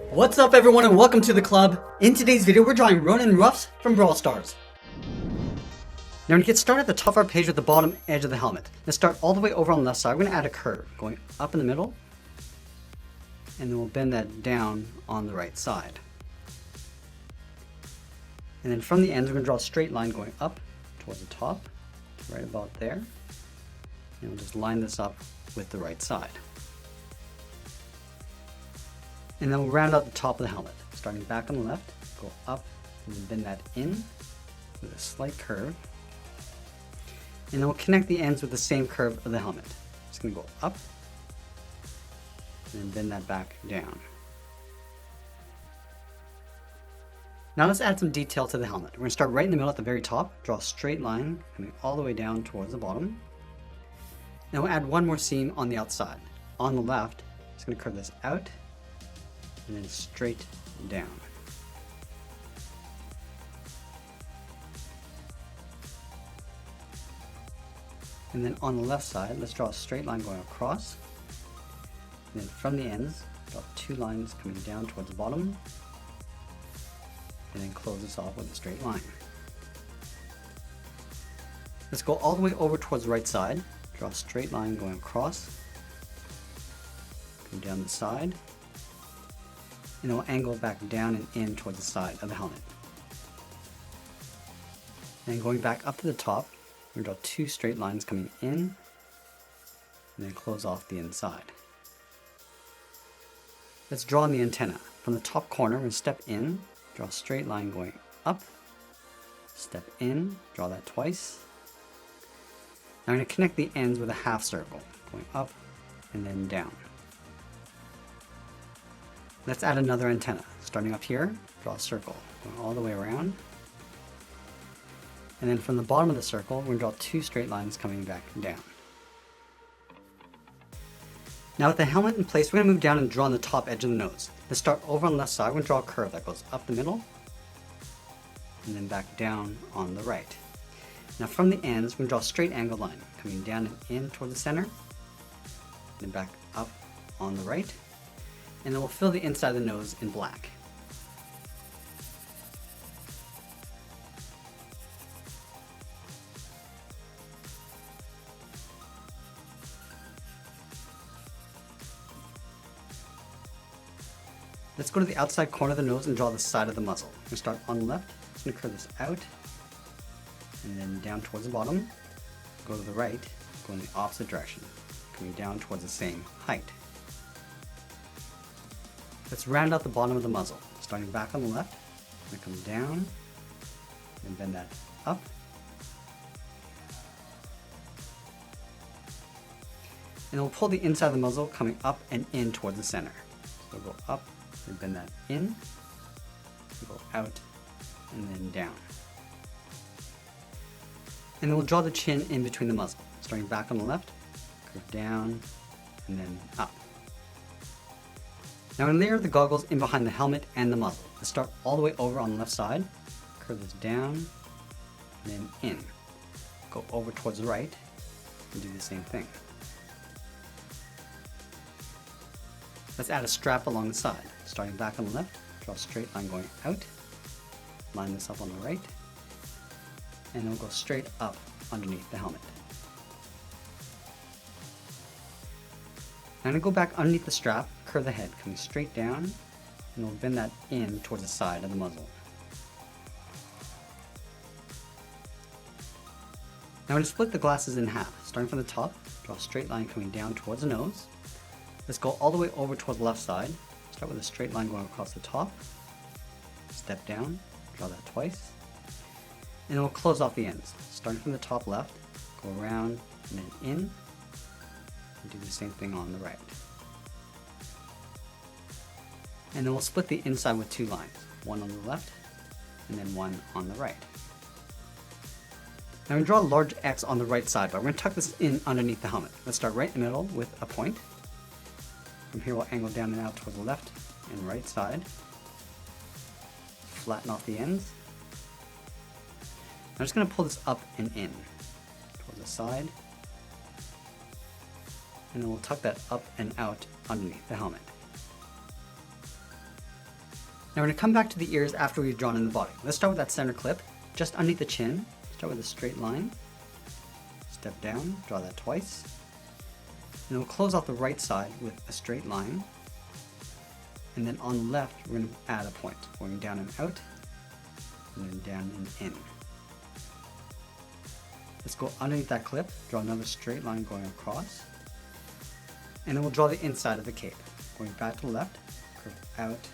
What's up everyone and welcome to the club. In today's video we're drawing Ronin Ruffs from Brawl Stars. Now when you get started at the top of our page with the bottom edge of the helmet, let's start all the way over on the left side. We're going to add a curve going up in the middle and then we'll bend that down on the right side. And then from the ends we're going to draw a straight line going up towards the top, right about there. And we'll just line this up with the right side. And then we'll round out the top of the helmet. Starting back on the left, go up and then bend that in with a slight curve. And then we'll connect the ends with the same curve of the helmet. It's going to go up and then bend that back down. Now let's add some detail to the helmet. We're going to start right in the middle at the very top, draw a straight line coming all the way down towards the bottom. Then we'll add one more seam on the outside. On the left, it's going to curve this out and then straight down. And then on the left side, let's draw a straight line going across. And then from the ends, draw two lines coming down towards the bottom. And then close this off with a straight line. Let's go all the way over towards the right side. Draw a straight line going across. Come down the side. And then we'll angle back down and in towards the side of the helmet. And going back up to the top, we're going to draw two straight lines coming in and then close off the inside. Let's draw on the antenna. From the top corner, we're going to step in, draw a straight line going up, step in, draw that twice. Now I'm going to connect the ends with a half circle, going up and then down. Let's add another antenna. Starting up here, draw a circle, going all the way around. And then from the bottom of the circle, we're going to draw two straight lines coming back down. Now with the helmet in place, we're going to move down and draw on the top edge of the nose. Let's start over on the left side. We're going to draw a curve that goes up the middle and then back down on the right. Now from the ends, we're going to draw a straight angled line coming down and in toward the center, and then back up on the right. And then we'll fill the inside of the nose in black. Let's go to the outside corner of the nose and draw the side of the muzzle. We're going to start on the left. Just going to curve this out and then down towards the bottom. Go to the right, go in the opposite direction, coming down towards the same height. Let's round out the bottom of the muzzle. Starting back on the left, I'm going to come down and bend that up. And we'll pull the inside of the muzzle coming up and in towards the center. So we'll go up and bend that in, go out and then down. And then we'll draw the chin in between the muzzle. Starting back on the left, curve down and then up. Now I'm going to layer the goggles in behind the helmet and the muzzle. Let's start all the way over on the left side, curve this down, and then in. Go over towards the right, and do the same thing. Let's add a strap along the side. Starting back on the left, draw a straight line going out, line this up on the right, and then we'll go straight up underneath the helmet. I'm going to go back underneath the strap, curve the head, coming straight down, and we'll bend that in towards the side of the muzzle. Now I'm going to split the glasses in half. Starting from the top, draw a straight line coming down towards the nose. Let's go all the way over towards the left side. Start with a straight line going across the top, step down, draw that twice, and then we'll close off the ends. Starting from the top left, go around and then in, and do the same thing on the right. And then we'll split the inside with two lines, one on the left and then one on the right. Now I'm going to draw a large X on the right side, but we're going to tuck this in underneath the helmet. Let's start right in the middle with a point. From here we'll angle down and out towards the left and right side. Flatten off the ends. I'm just going to pull this up and in towards the side. And then we'll tuck that up and out underneath the helmet. Now we're going to come back to the ears after we've drawn in the body. Let's start with that center clip, just underneath the chin. Start with a straight line, step down, draw that twice, and we'll close off the right side with a straight line, and then on the left we're going to add a point, going down and out, and then down and in. Let's go underneath that clip, draw another straight line going across, and then we'll draw the inside of the cape, going back to the left, curve out,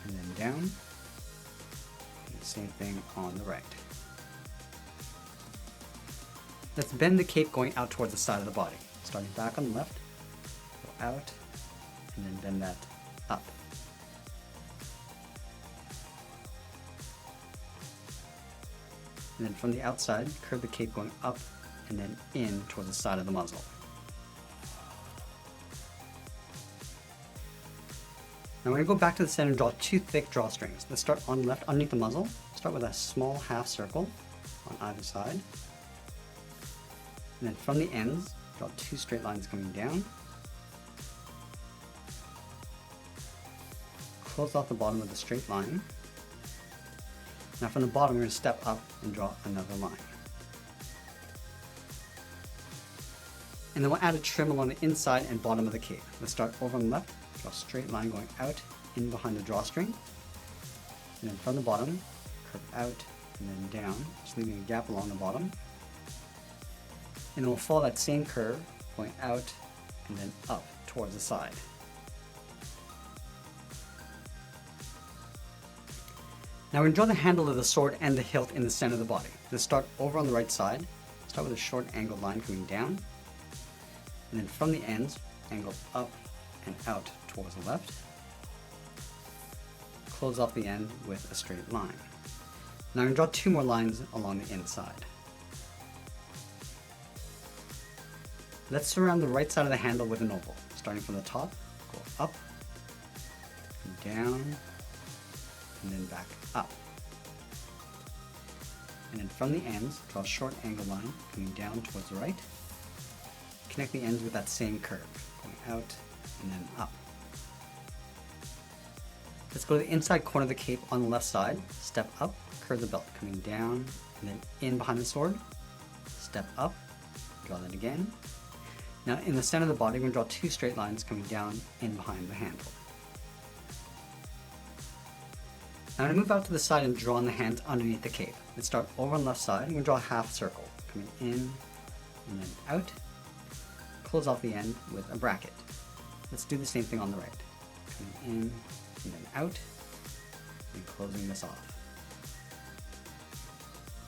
and then down, and the same thing on the right. Let's bend the cape going out towards the side of the body, starting back on the left, go out, and then bend that up. And then from the outside, curve the cape going up and then in towards the side of the muzzle. Now we're going to go back to the center and draw two thick drawstrings. Let's start on the left underneath the muzzle. Start with a small half circle on either side. And then from the ends, draw two straight lines coming down. Close off the bottom of the straight line. Now from the bottom, we're going to step up and draw another line. And then we'll add a trim along the inside and bottom of the cape. Let's start over on the left, draw a straight line going out, in behind the drawstring. And then from the bottom, curve out and then down, just leaving a gap along the bottom. And then we'll follow that same curve, going out and then up towards the side. Now we're going to draw the handle of the sword and the hilt in the center of the body. Let's start over on the right side. Start with a short angled line coming down. And then from the ends, angle up and out towards the left. Close off the end with a straight line. Now I'm going to draw two more lines along the inside. Let's surround the right side of the handle with an oval. Starting from the top, go up, down, and then back up. And then from the ends, draw a short angled line coming down towards the right. Connect the ends with that same curve, going out and then up. Let's go to the inside corner of the cape on the left side, step up, curve the belt, coming down and then in behind the sword, step up, draw that again. Now in the center of the body, we're going to draw two straight lines coming down in behind the handle. Now I'm going to move out to the side and draw on the hands underneath the cape. Let's start over on the left side. I'm going to draw a half circle, coming in and then out. Close off the end with a bracket. Let's do the same thing on the right. Coming in and then out, and closing this off.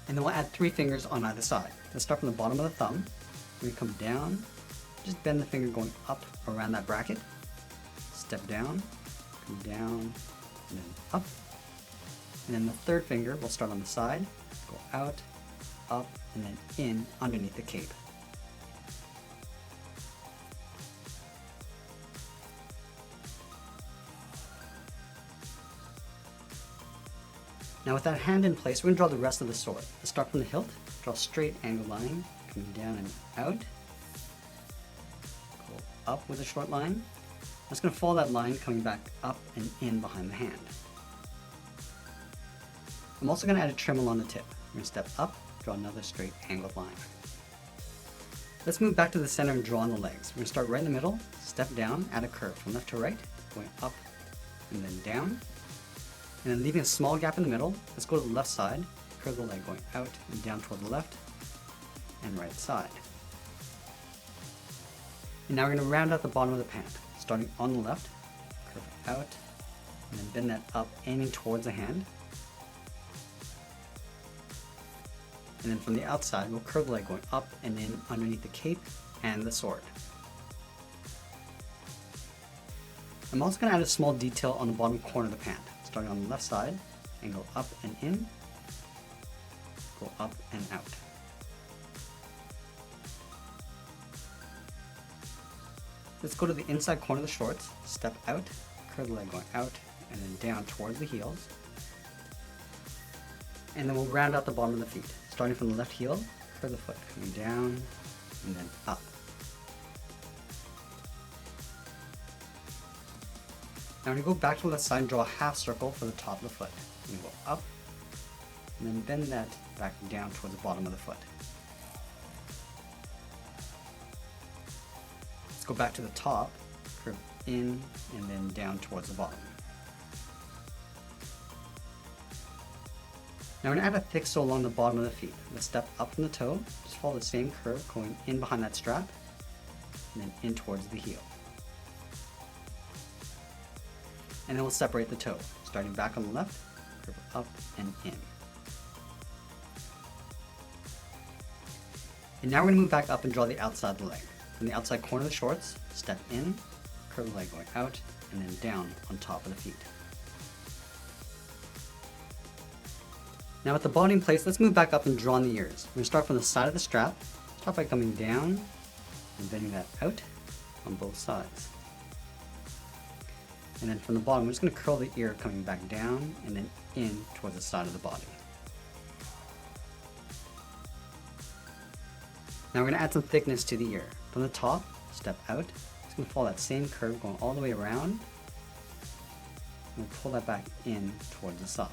And then we'll add three fingers on either side. Let's start from the bottom of the thumb. We're going to come down, just bend the finger going up around that bracket. Step down, come down, and then up. And then the third finger, we'll start on the side, go out, up, and then in underneath the cape. Now with that hand in place, we're going to draw the rest of the sword. Let's start from the hilt, draw a straight angled line, coming down and out. Go up with a short line. I'm just going to follow that line, coming back up and in behind the hand. I'm also going to add a trim along the tip. I'm going to step up, draw another straight angled line. Let's move back to the center and draw on the legs. We're going to start right in the middle, step down, add a curve from left to right, going up and then down. And then leaving a small gap in the middle, let's go to the left side, curve the leg going out and down toward the left and right side. And now we're going to round out the bottom of the pant, starting on the left, curve it out, and then bend that up, aiming towards the hand. And then from the outside, we'll curve the leg going up and in underneath the cape and the sword. I'm also going to add a small detail on the bottom corner of the pant. Starting on the left side, angle up and in, go up and out. Let's go to the inside corner of the shorts, step out, curve the leg going out and then down towards the heels. And then we'll round out the bottom of the feet. Starting from the left heel, curve the foot, coming down and then up. Now we're going to go back to the left side and draw a half circle for the top of the foot. We're going to go up, and then bend that back down towards the bottom of the foot. Let's go back to the top, curve in, and then down towards the bottom. Now we're going to add a thick sole along the bottom of the feet. Let's step up from the toe, just follow the same curve going in behind that strap, and then in towards the heel. And then we'll separate the toe, starting back on the left, curve up and in. And now we're going to move back up and draw the outside of the leg. From the outside corner of the shorts, step in, curve the leg going out, and then down on top of the feet. Now with the body in place, let's move back up and draw on the ears. We're going to start from the side of the strap, start by coming down and bending that out on both sides. And then from the bottom, we're just going to curl the ear coming back down and then in towards the side of the body. Now we're going to add some thickness to the ear. From the top, step out. It's going to follow that same curve going all the way around. And we'll pull that back in towards the side.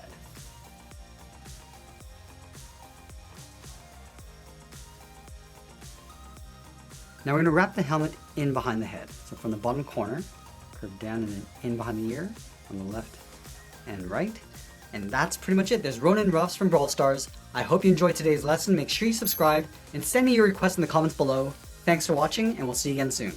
Now we're going to wrap the helmet in behind the head. So from the bottom corner, curve down and then in behind the ear on the left and right. And that's pretty much it. There's Ronin Ruffs from Brawl Stars. I hope you enjoyed today's lesson. Make sure you subscribe and send me your requests in the comments below. Thanks for watching, and we'll see you again soon.